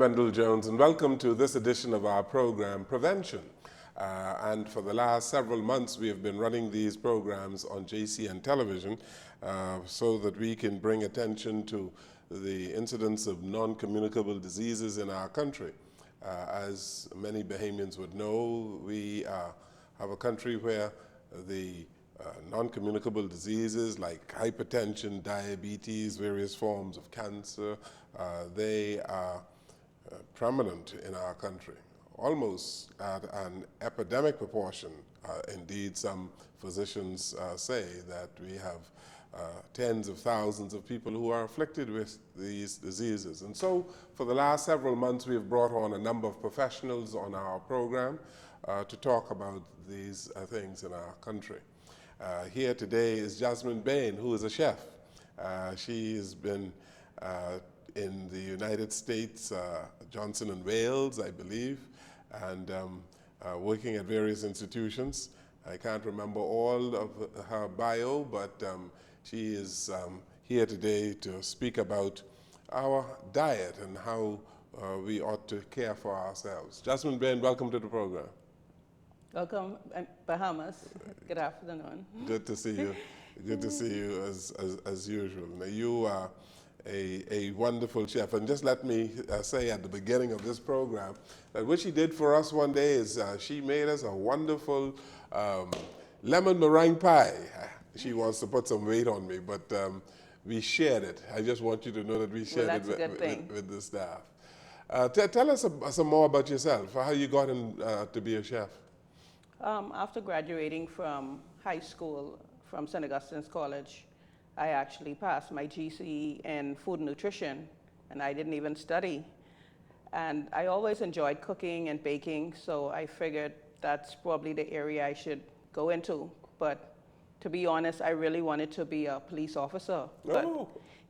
Wendall Jones, and welcome to this edition of our program, Prevention. And for the last several months, we have been running these programs on JCN television so that we can bring attention to the incidence of non-communicable diseases in our country. As many Bahamians would know, we have a country where the non-communicable diseases like hypertension, diabetes, various forms of cancer, they are prominent in our country, almost at an epidemic proportion. Indeed, some physicians say that we have tens of thousands of people who are afflicted with these diseases. And so for the last several months, we have brought on a number of professionals on our program to talk about these things in our country. Here today is Jasmine Bain, who is a chef. She has been in the United States, Johnson & Wales, I believe, and working at various institutions. I can't remember all of her bio, but she is here today to speak about our diet and how we ought to care for ourselves. Jasmine Bain, welcome to the program. Welcome, Bahamas. Good afternoon. Good to see you. Good to see you as usual. Now, you are a wonderful chef, and just let me say at the beginning of this program that what she did for us one day is she made us a wonderful lemon meringue pie. She wants to put some weight on me, but we shared it. I just want you to know that we shared it with the staff. Tell us some more about yourself, how you got in to be a chef. After graduating from high school from St. Augustine's College, I actually passed my GCE in food and nutrition, and I didn't even study. And I always enjoyed cooking and baking, so I figured that's probably the area I should go into. But to be honest, I really wanted to be a police officer. But,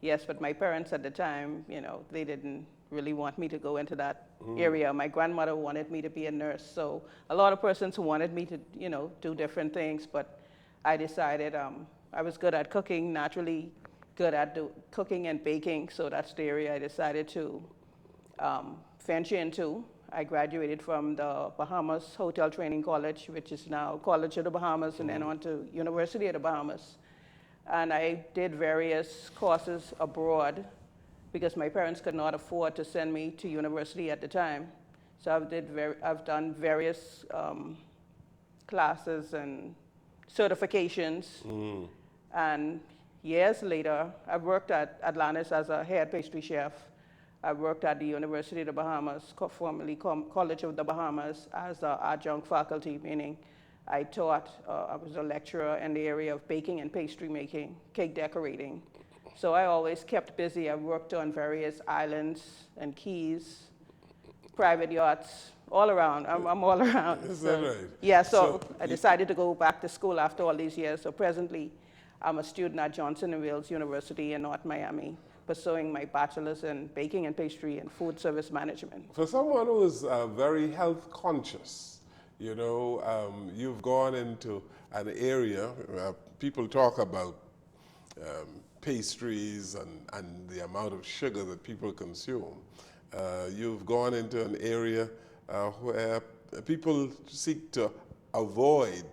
yes, but my parents at the time, you know, they didn't really want me to go into that area. My grandmother wanted me to be a nurse, so a lot of persons wanted me to, you know, do different things, but I decided I was good at cooking, naturally good at cooking and baking, so that's the area I decided to venture into. I graduated from the Bahamas Hotel Training College, which is now College of the Bahamas, and then on to University of the Bahamas. And I did various courses abroad because my parents could not afford to send me to university at the time. So I've done various classes and certifications. And years later, I worked at Atlantis as a head pastry chef. I worked at the University of the Bahamas, formerly College of the Bahamas, as an adjunct faculty, meaning I taught, I was a lecturer in the area of baking and pastry making, cake decorating. So I always kept busy. I worked on various islands and keys, private yachts, all around. I'm all around. Is that right? Yeah, so I decided to go back to school after all these years. So presently, I'm a student at Johnson & Wales University in North Miami, pursuing my bachelor's in baking and pastry and food service management. For someone who is very health conscious, you know, you've gone into an area where people talk about pastries and the amount of sugar that people consume. You've gone into an area where people seek to avoid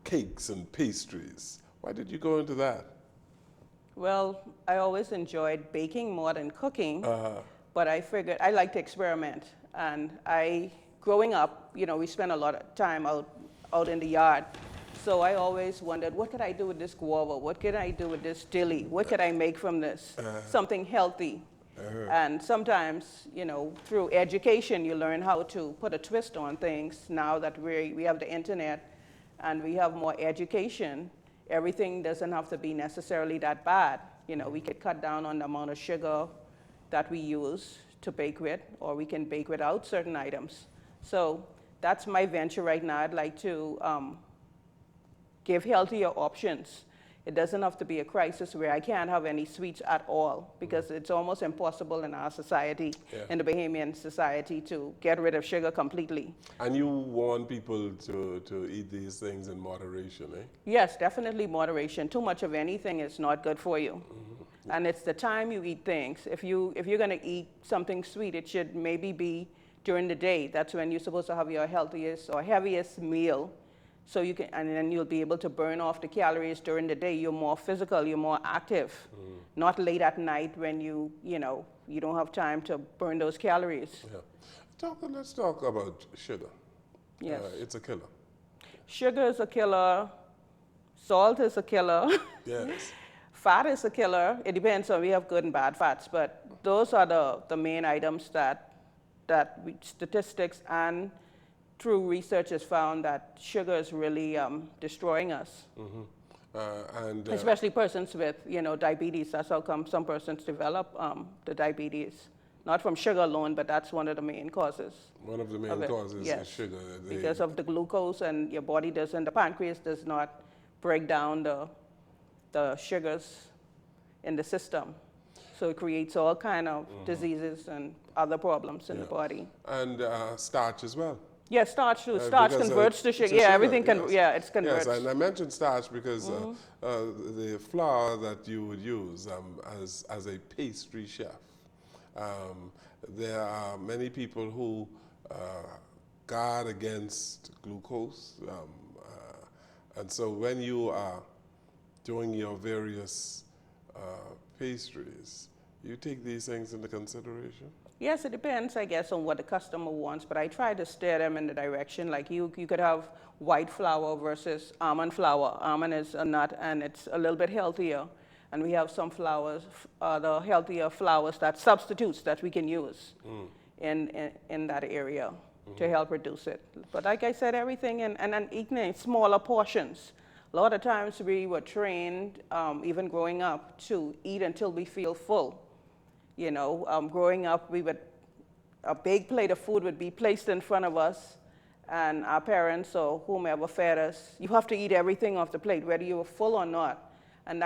cakes and pastries. Why did you go into that? Well, I always enjoyed baking more than cooking, but I figured I like to experiment. And growing up, you know, we spent a lot of time out in the yard. So I always wondered, what could I do with this guava? What could I do with this dilly? What could I make from this? Something healthy. And sometimes, you know, through education, you learn how to put a twist on things. Now that we have the internet and we have more education, everything doesn't have to be necessarily that bad. You know, we could cut down on the amount of sugar that we use to bake with, or we can bake without certain items. So that's my venture right now. I'd like to give healthier options. It doesn't have to be a crisis where I can't have any sweets at all, because it's almost impossible in our society, in the Bahamian society, to get rid of sugar completely. And you want people to eat these things in moderation, eh? Yes, definitely moderation. Too much of anything is not good for you. And it's the time you eat things. If you're going to eat something sweet, it should maybe be during the day. That's when you're supposed to have your healthiest or heaviest meal. So you can, and then you'll be able to burn off the calories during the day. You're more physical, you're more active. Not late at night when you don't have time to burn those calories. Yeah. Let's talk about sugar. Yes. It's a killer. Sugar is a killer. Salt is a killer. Yes. Fat is a killer. It depends on, we have good and bad fats, but those are the main items that statistics and through research has found that sugar is really destroying us. Especially persons with diabetes. That's how come some persons develop the diabetes. Not from sugar alone, but that's one of the main causes. One of the main causes is sugar. Because of the glucose, and your body doesn't, the pancreas does not break down the sugars in the system. So it creates all kind of diseases and other problems in the body. And starch as well. Yeah, starch too. Starch converts to sugar. Yeah, everything can. Yeah, it's converts. Yes, and I mentioned starch because the flour that you would use as a pastry chef, there are many people who guard against glucose, and so when you are doing your various pastries, you take these things into consideration? Yes, it depends, I guess, on what the customer wants, but I try to steer them in the direction. Like you could have white flour versus almond flour. Almond is a nut, and it's a little bit healthier. And we have some flours, the healthier flours, that substitutes that we can use in that area to help reduce it. But like I said, everything, and then eating in smaller portions. A lot of times we were trained, even growing up, to eat until we feel full. Growing up, a big plate of food would be placed in front of us, and our parents or whomever fed us, you have to eat everything off the plate, whether you were full or not. And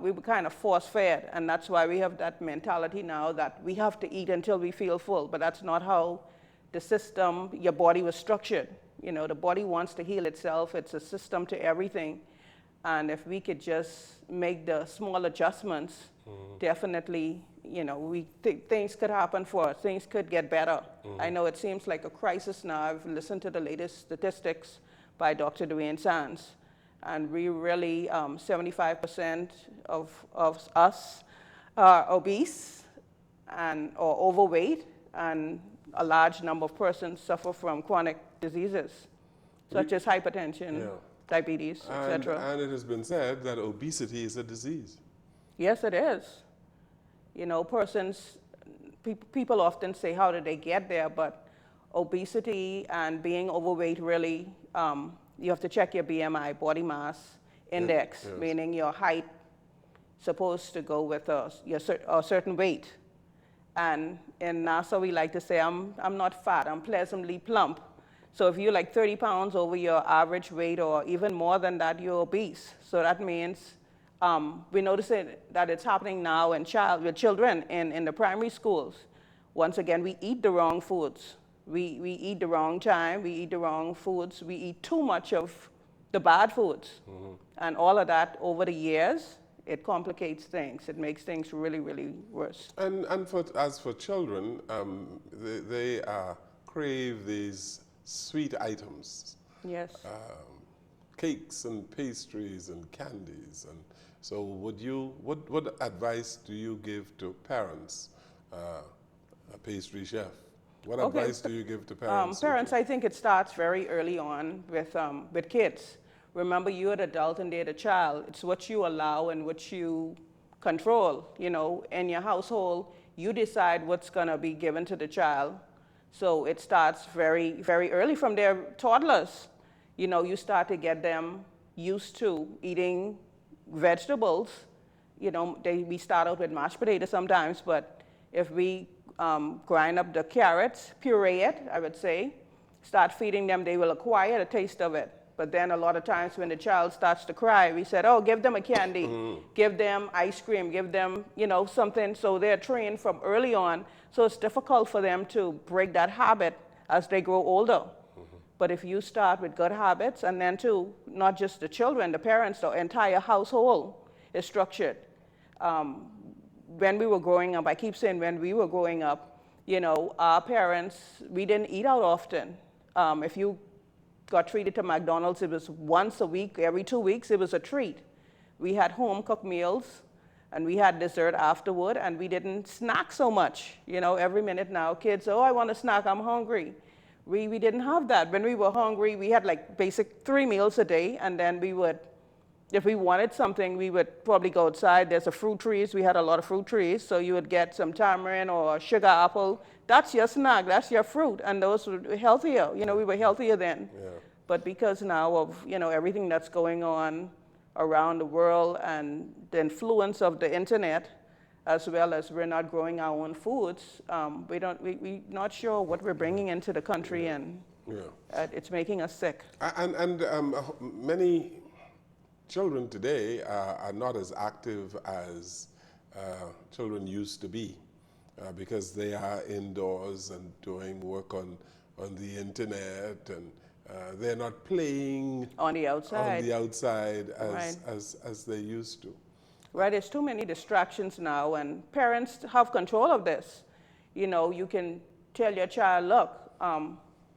we were kind of force-fed, and that's why we have that mentality now that we have to eat until we feel full, but that's not how the system, your body was structured. The body wants to heal itself. It's a system to everything. And if we could just make the small adjustments, definitely, things could happen for us. Things could get better. I know it seems like a crisis now. I've listened to the latest statistics by Dr. Dwayne Sands. And we really, 75% of us are obese or overweight, and a large number of persons suffer from chronic diseases, such as hypertension, diabetes, etc. And it has been said that obesity is a disease. Yes, it is. People often say, how did they get there? But obesity and being overweight really, you have to check your BMI, body mass index, meaning your height supposed to go with a certain weight. And in NASA, we like to say, I'm not fat, I'm pleasantly plump. So if you're like 30 pounds over your average weight, or even more than that, you're obese. So that means we notice that it's happening now with children in the primary schools. Once again, we eat the wrong foods. We eat the wrong time, we eat the wrong foods, we eat too much of the bad foods. And all of that over the years, it complicates things. It makes things really, really worse. And as for children, they crave these sweet items. Yes. Cakes and pastries and candies. And so what advice do you give to parents, a pastry chef? What advice do you give to parents? Parents, I think it starts very early on with kids. Remember, you're the adult and they're the child. It's what you allow and what you control. In your household, you decide what's going to be given to the child. So it starts very, very early from their toddlers. You start to get them used to eating vegetables. We start out with mashed potatoes sometimes, but if we grind up the carrots, puree it, I would say, start feeding them, they will acquire the taste of it. But then a lot of times when the child starts to cry, we said, give them a candy, give them ice cream, give them, something. So they're trained from early on. So it's difficult for them to break that habit as they grow older. But if you start with good habits, and then too, not just the children, the parents, the entire household is structured. when we were growing up, I keep saying when we were growing up, you know, our parents, we didn't eat out often. If you got treated to McDonald's, it was once a week, every 2 weeks, it was a treat. We had home cooked meals, and we had dessert afterward, and we didn't snack so much. You know, every minute now, kids, oh, I want a snack, I'm hungry. We didn't have that. When we were hungry, we had like basic 3 meals a day, and then we would, if we wanted something, we would probably go outside. There's a fruit trees. We had a lot of fruit trees, so you would get some tamarind or sugar apple. That's your snack. That's your fruit, and those were healthier. You know, we were healthier then. Yeah. But because now of, you know, everything that's going on around the world and the influence of the internet, as well as we're not growing our own foods, we're not sure what we're bringing into the country, and it's making us sick. And many children today are not as active as children used to be because they are indoors and doing work on the internet, and they're not playing On the outside. As they used to. Right, there's too many distractions now, and parents have control of this. You know, you can tell your child, look,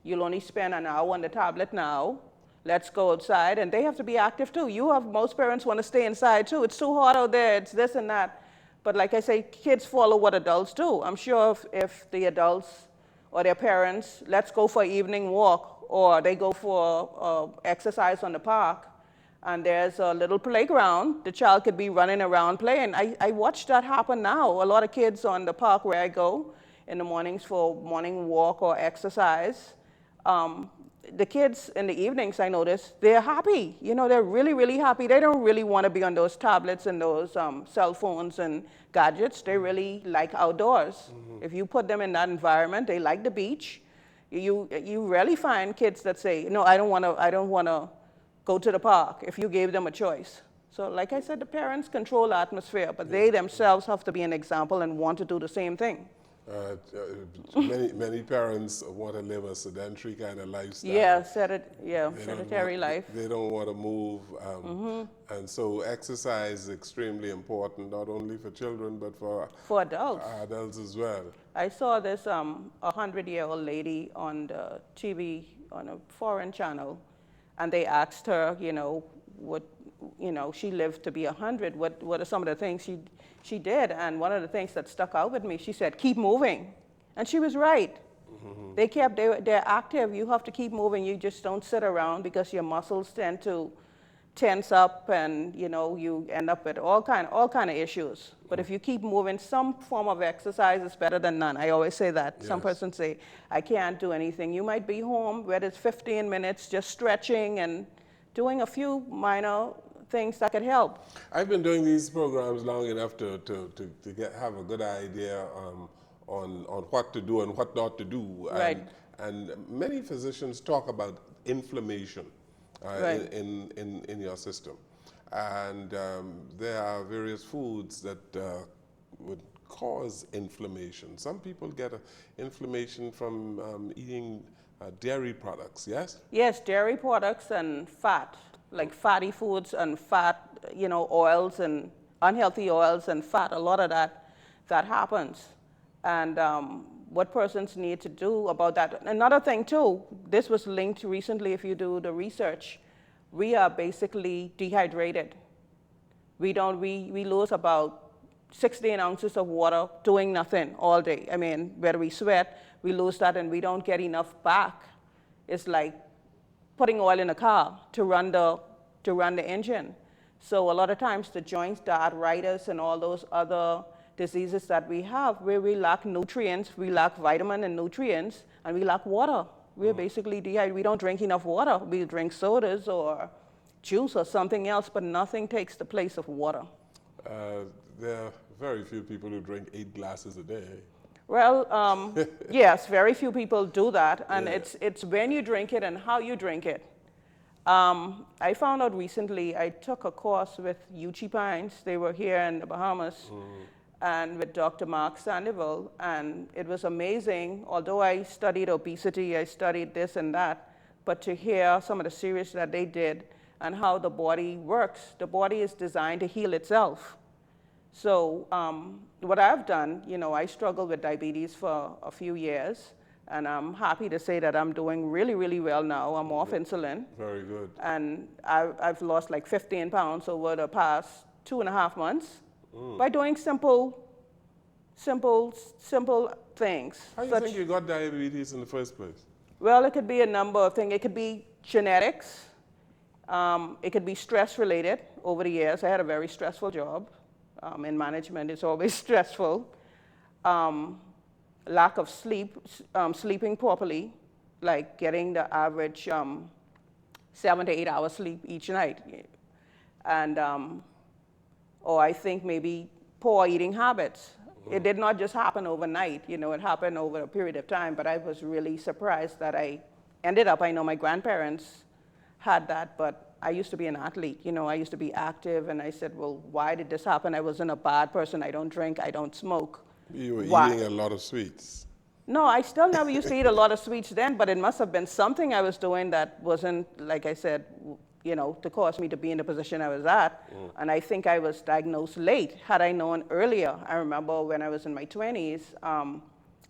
you'll only spend an hour on the tablet now. Let's go outside, and they have to be active too. Most parents want to stay inside too. It's too hot out there, it's this and that. But like I say, kids follow what adults do. I'm sure if the adults or their parents, let's go for an evening walk, or they go for exercise on the park, and there's a little playground, the child could be running around playing. I watch that happen now. A lot of kids on the park where I go in the mornings for morning walk or exercise. The kids in the evenings, I notice, they're happy. You know, they're really, really happy. They don't really want to be on those tablets and those cell phones and gadgets. They really like outdoors. Mm-hmm. If you put them in that environment, they like the beach. You rarely find kids that say, no, I don't want to go to the park, if you gave them a choice. So like I said, the parents control the atmosphere, but they themselves have to be an example and want to do the same thing. Many parents want to live a sedentary kind of lifestyle. Yeah, sedentary life. They don't want to move. And so exercise is extremely important, not only for children, but for adults as well. I saw this 100-year-old lady on the TV, on a foreign channel, and they asked her, she lived to be 100. What are some of the things she did? And one of the things that stuck out with me, she said, keep moving. And she was right. Mm-hmm. They're active. You have to keep moving. You just don't sit around, because your muscles tend to tense up, and you end up with all kind of issues. But if you keep moving, some form of exercise is better than none. I always say that. Yes. Some persons say, I can't do anything. You might be home, whether it's 15 minutes, just stretching and doing a few minor things that could help. I've been doing these programs long enough to have a good idea on what to do and what not to do. Right. And many physicians talk about inflammation right. in your system. And there are various foods that would cause inflammation. Some people get inflammation from eating dairy products, yes? Yes, dairy products and fat, like fatty foods and fat, oils and unhealthy oils and fat. A lot of that happens. And what persons need to do about that. Another thing too, this was linked recently, if you do the research, we are basically dehydrated. We lose about 16 ounces of water doing nothing all day. I mean, whether we sweat, we lose that, and we don't get enough back. It's like putting oil in a car to run the engine. So a lot of times the joints, the arthritis, and all those other diseases that we have, where we lack nutrients, we lack vitamin and nutrients, and we lack water. We're basically dehydrated. We don't drink enough water. We drink sodas or juice or something else, but nothing takes the place of water. There are very few people who drink 8 glasses a day. Well, yes, very few people do that, and it's when you drink it and how you drink it. I found out recently, I took a course with Uchee Pines. They were here in the Bahamas. And with Dr. Mark Sandoval, and it was amazing. Although I studied obesity, I studied this and that, but to hear some of the research that they did and how the body works, the body is designed to heal itself. So what I've done, I struggled with diabetes for a few years, and I'm happy to say that I'm doing really, really well now. I'm off insulin. Very good. And I've lost like 15 pounds over the past 2.5 months by doing simple things. How do you think you got diabetes in the first place? Well, it could be a number of things. It could be genetics. It could be stress related. Over the years, I had a very stressful job. In management, it's always stressful. Lack of sleep, sleeping properly, like getting the average 7 to 8 hours sleep each night. And, or I think maybe poor eating habits. It did not just happen overnight, it happened over a period of time, but I was really surprised that I ended up, I know my grandparents had that, but I used to be an athlete, I used to be active, and I said, well, why did this happen? I wasn't a bad person, I don't drink, I don't smoke. You were eating a lot of sweets. No, I still never used to eat a lot of sweets then, but it must have been something I was doing that wasn't, like I said, to cause me to be in the position I was at. And I think I was diagnosed late. Had I known earlier, I remember when I was in my 20s,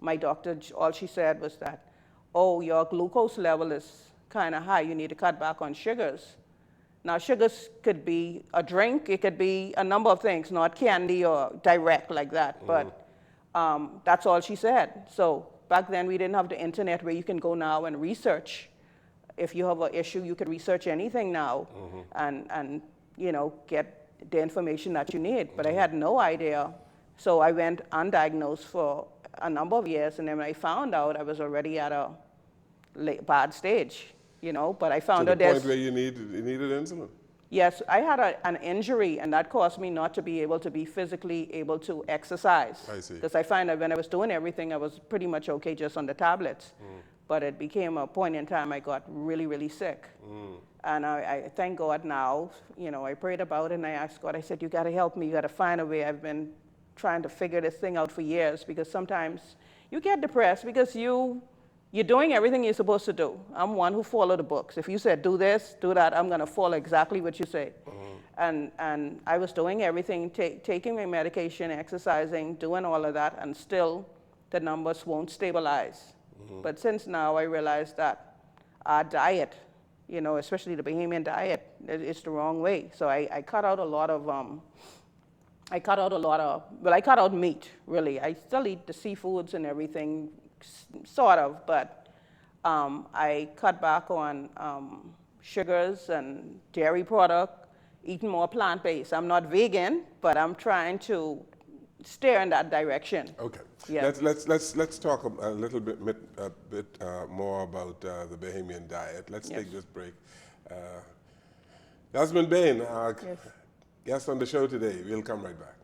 my doctor, all she said was that, oh, your glucose level is kind of high. You need to cut back on sugars. Now, sugars could be a drink. It could be a number of things, not candy or direct like that. But that's all she said. So back then, we didn't have the internet where you can go now and research. If you have an issue, you could research anything now and get the information that you need. But I had no idea. So I went undiagnosed for a number of years. And then when I found out, I was already at a bad stage, But I found out there's... To the point where you needed insulin? Yes, I had an injury, and that caused me not to be able to be physically able to exercise. I see. Because I find that when I was doing everything, I was pretty much okay just on the tablets. But it became a point in time I got really, really sick. And I thank God now, I prayed about it and I asked God, I said, you gotta help me, you gotta find a way. I've been trying to figure this thing out for years, because sometimes you get depressed because you're doing everything you're supposed to do. I'm one who follow the books. If you said do this, do that, I'm gonna follow exactly what you say. And I was doing everything, taking my medication, exercising, doing all of that, and still the numbers won't stabilize. But since now I realized that our diet, especially the Bahamian diet, is the wrong way. So I cut out a lot of, I cut out meat, really. I still eat the seafoods and everything, sort of, but I cut back on sugars and dairy product, eating more plant-based. I'm not vegan, but I'm trying to steer in that direction. Okay. Yeah. Let's talk a little bit more about the Bahamian diet. Let's take this break. Jasmine Bain, our guest on the show today. We'll come right back.